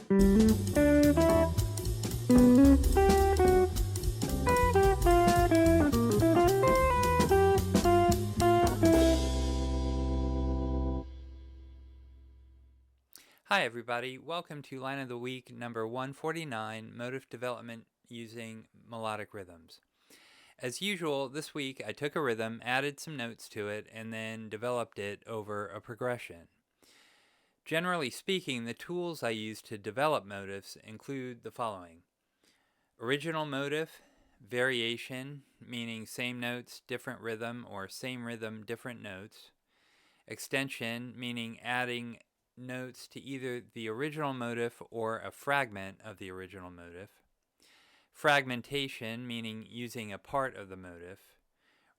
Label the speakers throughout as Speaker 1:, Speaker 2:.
Speaker 1: Hi everybody, welcome to Line of the Week number 149, Motif Development Using Melodic Rhythms. As usual, this week I took a rhythm, added some notes to it, and then developed it over a progression. Generally speaking, the tools I use to develop motifs include the following. Original motif, variation, meaning same notes, different rhythm, or same rhythm, different notes. Extension, meaning adding notes to either the original motif or a fragment of the original motif. Fragmentation, meaning using a part of the motif.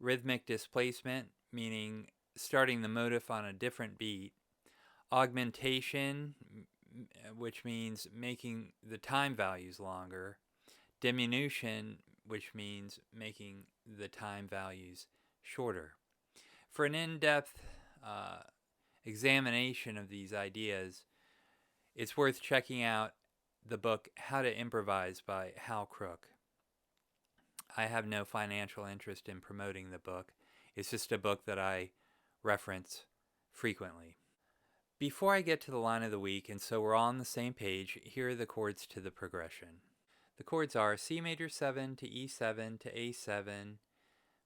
Speaker 1: Rhythmic displacement, meaning starting the motif on a different beat. Augmentation, which means making the time values longer. Diminution, which means making the time values shorter. For an in-depth examination of these ideas, it's worth checking out the book How to Improvise by Hal Crook. I have no financial interest in promoting the book. It's just a book that I reference frequently. Before I get to the line of the week, and so we're all on the same page, here are the chords to the progression. The chords are C major 7 to E7 to A7,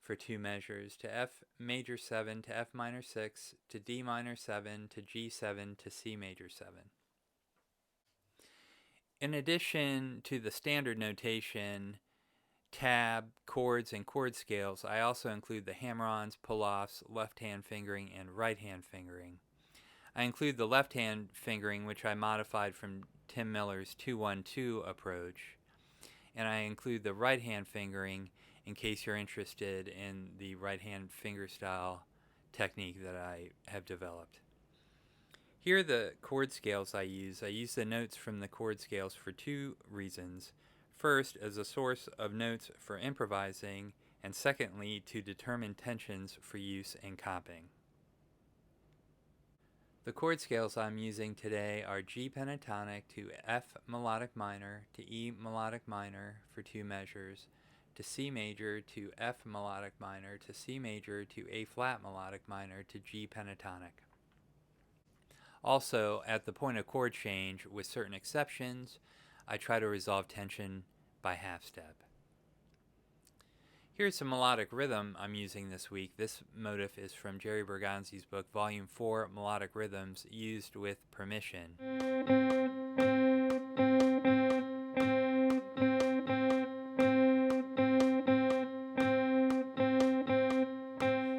Speaker 1: for 2 measures, to F major 7 to F minor 6 to D minor 7 to G7 to C major 7. In addition to the standard notation, tab, chords, and chord scales, I also include the hammer-ons, pull-offs, left-hand fingering, and right-hand fingering. I include the left-hand fingering, which I modified from Tim Miller's 2-1-2 approach, and I include the right-hand fingering in case you're interested in the right-hand fingerstyle technique that I have developed. Here are the chord scales I use. I use the notes from the chord scales for 2 reasons. First, as a source of notes for improvising, and secondly, to determine tensions for use in comping. The chord scales I'm using today are G pentatonic to F melodic minor to E melodic minor for 2 measures, to C major to F melodic minor to C major to A flat melodic minor to G pentatonic. Also, at the point of chord change, with certain exceptions, I try to resolve tension by half step. Here's some melodic rhythm I'm using this week. This motif is from Jerry Bergonzi's book, Volume 4, Melodic Rhythms Used with Permission.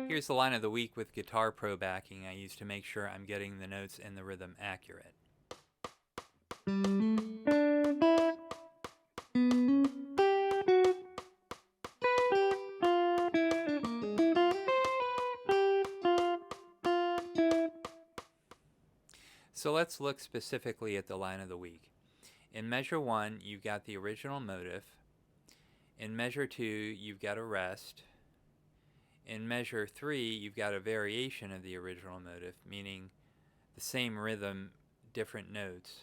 Speaker 1: Here's the line of the week with Guitar Pro backing I use to make sure I'm getting the notes and the rhythm accurate. So let's look specifically at the line of the week. In measure 1, you've got the original motif. In measure 2, you've got a rest. In measure 3, you've got a variation of the original motif, meaning the same rhythm, different notes.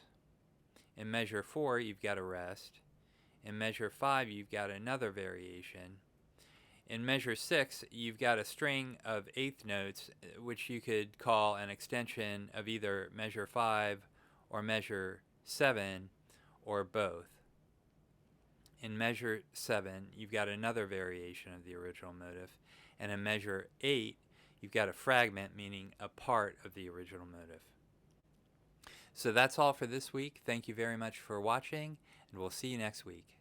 Speaker 1: In measure 4, you've got a rest. In measure 5, you've got another variation. In measure 6, you've got a string of eighth notes, which you could call an extension of either measure 5 or measure 7, or both. In measure 7, you've got another variation of the original motif. And in measure 8, you've got a fragment, meaning a part of the original motif. So that's all for this week. Thank you very much for watching, and we'll see you next week.